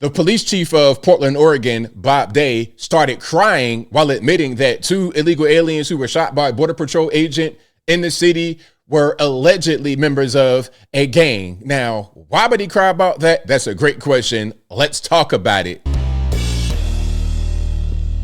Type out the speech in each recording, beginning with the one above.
The police chief of Portland, Oregon, Bob Day, started crying while admitting that two illegal aliens who were shot by a Border Patrol agent in the city were allegedly members of a gang. Now, why would he cry about that? That's a great question. Let's talk about it.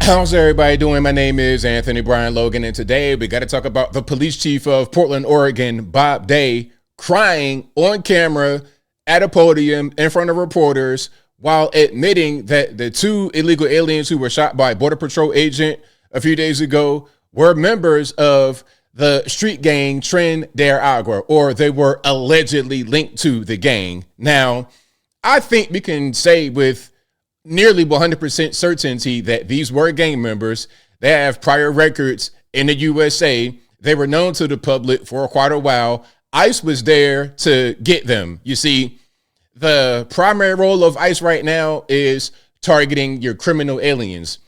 How's everybody doing? My name is Anthony Brian Logan, and today we got to talk about the police chief of Portland, Oregon, Bob Day, crying on camera at a podium in front of reporters while admitting that the two illegal aliens who were shot by a Border Patrol agent a few days ago were members of the street gang Tren de Agua, or they were allegedly linked to the gang. Now, I think we can say with nearly 100% certainty that these were gang members. They have prior records in the USA. They were known to the public for quite a while. ICE was there to get them. You see, the primary role of ICE right now is targeting your criminal aliens.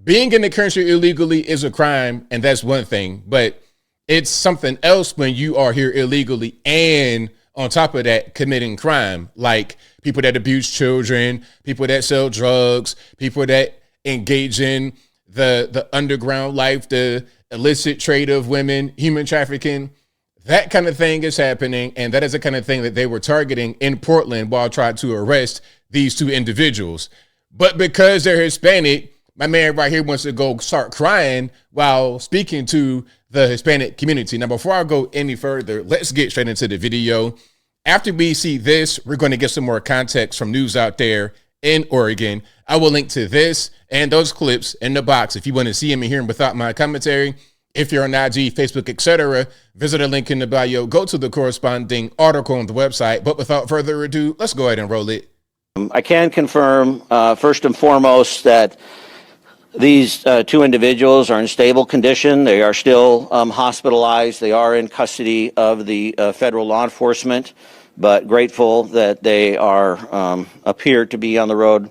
Being in the country illegally is a crime, and that's one thing, but it's something else when you are here illegally and on top of that committing crime, like people that abuse children, people that sell drugs, people that engage in the underground life, the illicit trade of women, human trafficking. That kind of thing is happening, and that is the kind of thing that they were targeting in Portland while trying to arrest these two individuals. But because they're Hispanic, my man right here wants to go start crying while speaking to the Hispanic community. Now, before I go any further, let's get straight into the video. After we see this, we're going to get some more context from news out there in Oregon. I will link to this and those clips in the box if you want to see them and hear them without my commentary. If you're on IG, Facebook, etc., visit a link in the bio, go to the corresponding article on the website. But without further ado, let's go ahead and roll it. I can confirm, first and foremost, that these two individuals are in stable condition. They are still hospitalized. They are in custody of the federal law enforcement, but grateful that they are appear to be on the road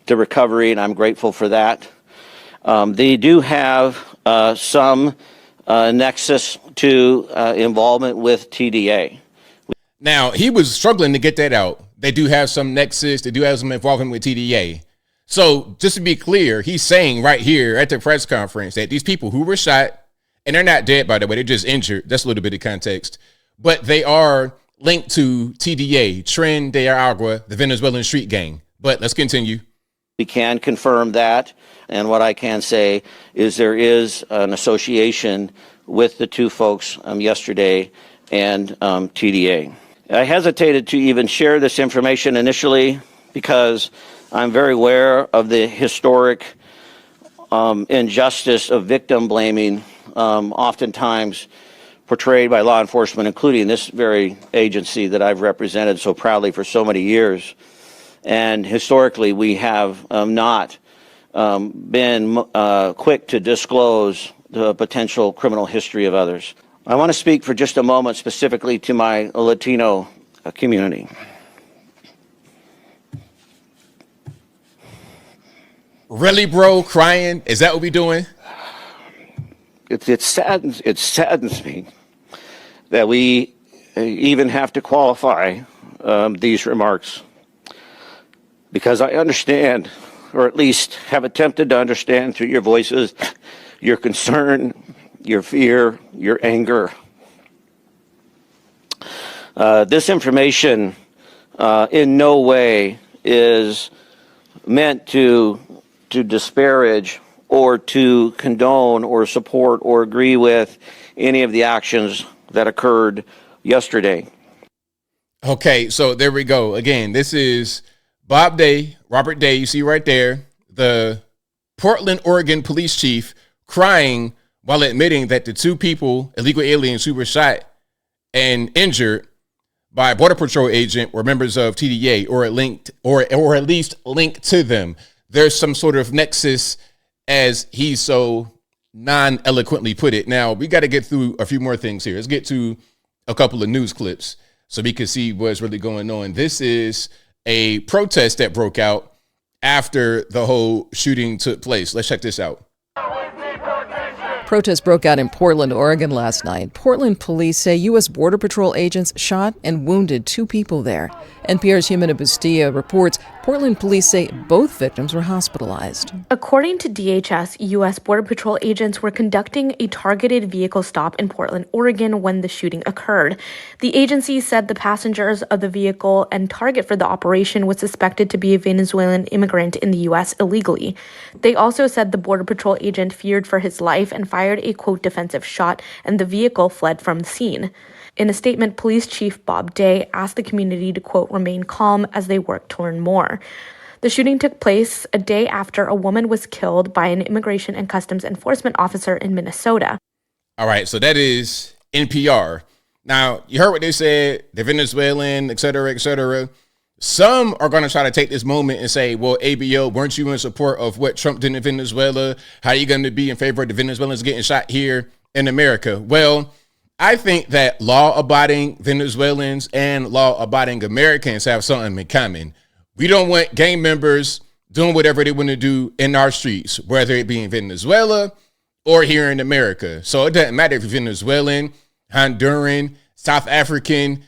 to recovery, and I'm grateful for that. They do have some nexus to involvement with TDA. Now, he was struggling to get that out. They do have some nexus. They do have some involvement with TDA. So just to be clear, he's saying right here at the press conference that these people who were shot, and they're not dead, by the way, they're just injured. That's a little bit of context. But they are linked to TDA, Tren de Agua, the Venezuelan street gang. But let's continue. We can confirm that. And what I can say is there is an association with the two folks yesterday and TDA. I hesitated to even share this information initially because I'm very aware of the historic injustice of victim blaming, oftentimes portrayed by law enforcement, including this very agency that I've represented so proudly for so many years. And historically, we have not been quick to disclose the potential criminal history of others. I want to speak for just a moment specifically to my Latino community. Really, bro? Crying? Is that what we doing? It saddens me that we even have to qualify these remarks, because I understand, or at least have attempted to understand through your voices, your concern, your fear, your anger. This information in no way is meant to disparage or to condone or support or agree with any of the actions that occurred yesterday. Okay, so there we go. Again, this is Bob Day, Robert Day, you see right there, the Portland, Oregon police chief crying while admitting that the two people, illegal aliens who were shot and injured by a Border Patrol agent were members of TDA or at least linked to them. There's some sort of nexus, as he so non-eloquently put it. Now, we got to get through a few more things here. Let's get to a couple of news clips so we can see what's really going on. This is a protest that broke out after the whole shooting took place. Let's check this out. Protests broke out in Portland, Oregon last night. Portland police say U.S. Border Patrol agents shot and wounded two people there. NPR's Jimena Bustia reports Portland police say both victims were hospitalized. According to DHS, U.S. Border Patrol agents were conducting a targeted vehicle stop in Portland, Oregon when the shooting occurred. The agency said the passengers of the vehicle and target for the operation was suspected to be a Venezuelan immigrant in the U.S. illegally. They also said the Border Patrol agent feared for his life and fired a, quote, defensive shot, and the vehicle fled from the scene. In a statement, Police Chief Bob Day asked the community to, quote, remain calm as they work to learn more. The shooting took place a day after a woman was killed by an immigration and customs enforcement officer in Minnesota. All right, so that is NPR. Now, you heard what they said, the Venezuelan, et cetera, et cetera. Some are going to try to take this moment and say, well, ABO, weren't you in support of what Trump did in Venezuela? How are you going to be in favor of the Venezuelans getting shot here in America? Well, I think that law-abiding Venezuelans and law-abiding Americans have something in common. We don't want gang members doing whatever they want to do in our streets, whether it be in Venezuela or here in America. So it doesn't matter if you're Venezuelan, Honduran, South African,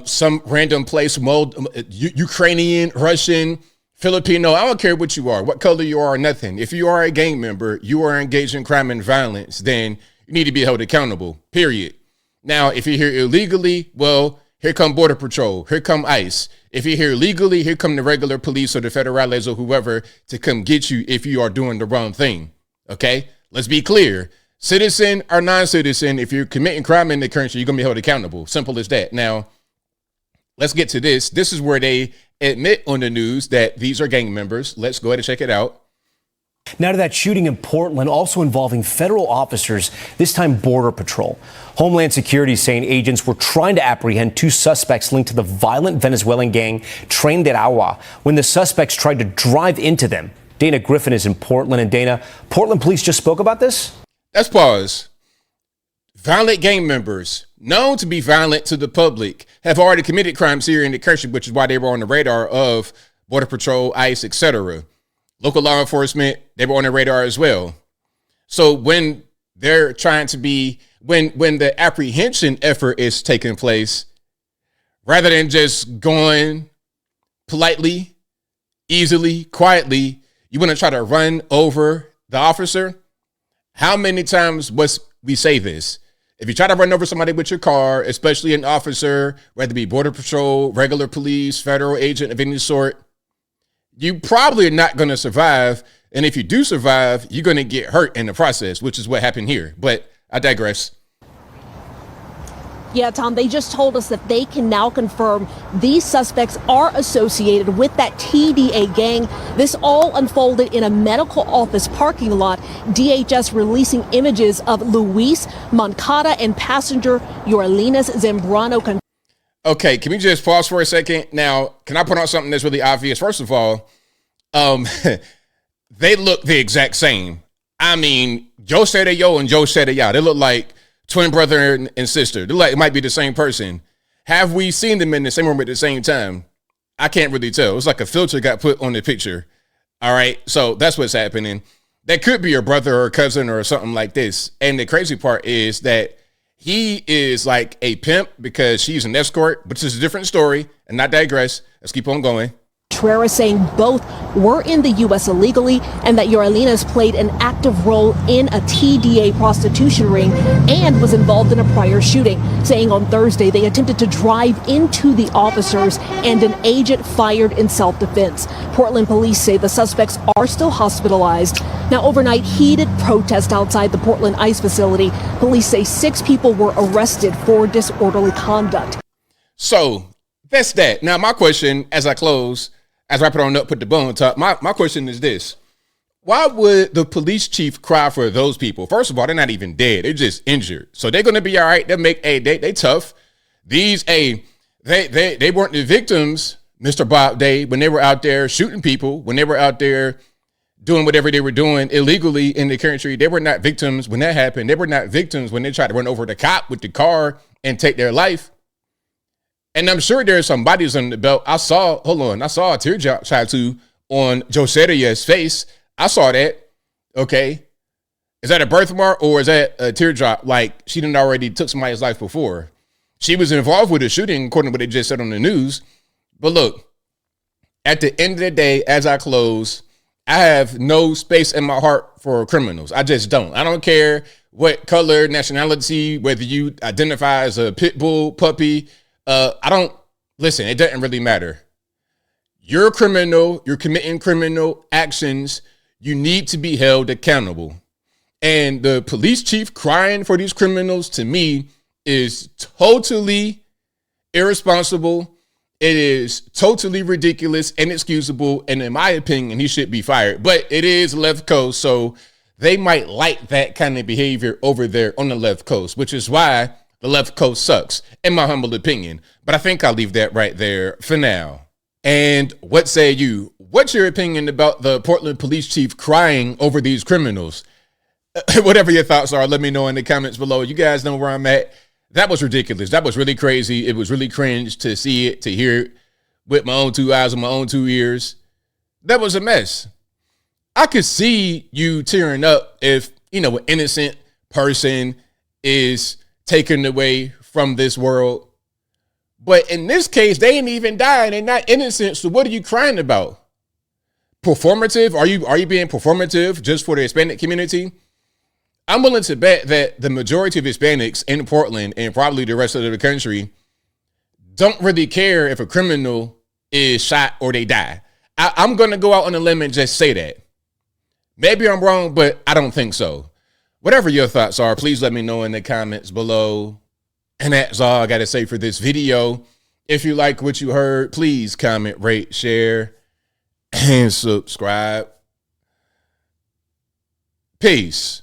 some random place, Ukrainian, Russian, Filipino. I don't care what you are, what color you are, nothing. If you are a gang member, you are engaged in crime and violence, then you need to be held accountable, period. Now, if you're here illegally, well, here come Border Patrol, here come ICE. If you're here legally, here come the regular police or the federales or whoever to come get you if you are doing the wrong thing, okay? Let's be clear. Citizen or non-citizen, if you're committing crime in the country, you're going to be held accountable. Simple as that. Now, let's get to this. This is where they admit on the news that these are gang members. Let's go ahead and check it out. Now to that shooting in Portland, also involving federal officers, this time Border Patrol. Homeland Security saying agents were trying to apprehend two suspects linked to the violent Venezuelan gang Tren de Agua when the suspects tried to drive into them. Dana Griffin is in Portland. And Dana, Portland police just spoke about this? Let's pause. Violent gang members, known to be violent to the public, have already committed crimes here in the country, which is why they were on the radar of Border Patrol, ICE, etc. Local law enforcement, they were on the radar as well. So when they're trying to be, when the apprehension effort is taking place, rather than just going politely, easily, quietly, you want to try to run over the officer? How many times must we say this? If you try to run over somebody with your car, especially an officer, whether it be Border Patrol, regular police, federal agent of any sort, you probably are not going to survive. And if you do survive, you're going to get hurt in the process, which is what happened here. But I digress. Yeah, Tom, they just told us that they can now confirm these suspects are associated with that TDA gang. This all unfolded in a medical office parking lot. DHS releasing images of Luis Moncada and passenger Yorlinas Zambrano. Okay, can we just pause for a second? Now, can I point out something that's really obvious? First of all, they look the exact same. I mean, Joe said a yo and Joe said a ya. They look like twin brother and sister. They like it might be the same person. Have we seen them in the same room at the same time? I can't really tell. It's like a filter got put on the picture. All right, so that's what's happening. That could be your brother or cousin or something like this. And the crazy part is that he is like a pimp because she's an escort, but this is a different story. And I digress. Let's keep on going. Contreras saying both were in the U.S. illegally and that Yorlinas played an active role in a TDA prostitution ring and was involved in a prior shooting, saying on Thursday they attempted to drive into the officers and an agent fired in self-defense. Portland police say the suspects are still hospitalized. Now, overnight, heated protest outside the Portland ICE facility. Police say 6 people were arrested for disorderly conduct. So that's that. Now, my question as I close, as I put on up, put the bow on top, my question is this. Why would the police chief cry for those people? First of all, they're not even dead. They're just injured. So they're going to be all right. They'll make they tough. These, they weren't the victims, Mr. Bob Day, when they were out there shooting people, when they were out there doing whatever they were doing illegally in the country. They were not victims when that happened. They were not victims when they tried to run over the cop with the car and take their life. And I'm sure there's some bodies on the belt. I saw a teardrop tattoo on Joseria's face. I saw that. Okay. Is that a birthmark or is that a teardrop? Like she didn't already took somebody's life before. She was involved with the shooting, according to what they just said on the news. But look, At the end of the day, as I close, I have no space in my heart for criminals. I just don't. I don't care what color, nationality, whether you identify as a pit bull, puppy. I don't listen. It doesn't really matter. You're a criminal. You're committing criminal actions. You need to be held accountable. And the police chief crying for these criminals, to me, is totally irresponsible. It is totally ridiculous, inexcusable, and in my opinion, he should be fired. But it is left coast, so they might like that kind of behavior over there on the left coast, which is why the left coast sucks, in my humble opinion. But I think I'll leave that right there for now. And what say you? What's your opinion about the Portland police chief crying over these criminals? Whatever your thoughts are, let me know in the comments below. You guys know where I'm at. That was ridiculous. That was really crazy. It was really cringe to see it, to hear it with my own 2 eyes and my own 2 ears. That was a mess. I could see you tearing up if, an innocent person is taken away from this world. But in this case, they ain't even dying. They're not innocent. So what are you crying about? Performative? Are you being performative just for the Hispanic community? I'm willing to bet that the majority of Hispanics in Portland and probably the rest of the country don't really care if a criminal is shot or they die. I'm going to go out on a limb and just say that. Maybe I'm wrong, but I don't think so. Whatever your thoughts are, please let me know in the comments below. And that's all I got to say for this video. If you like what you heard, please comment, rate, share, and subscribe. Peace.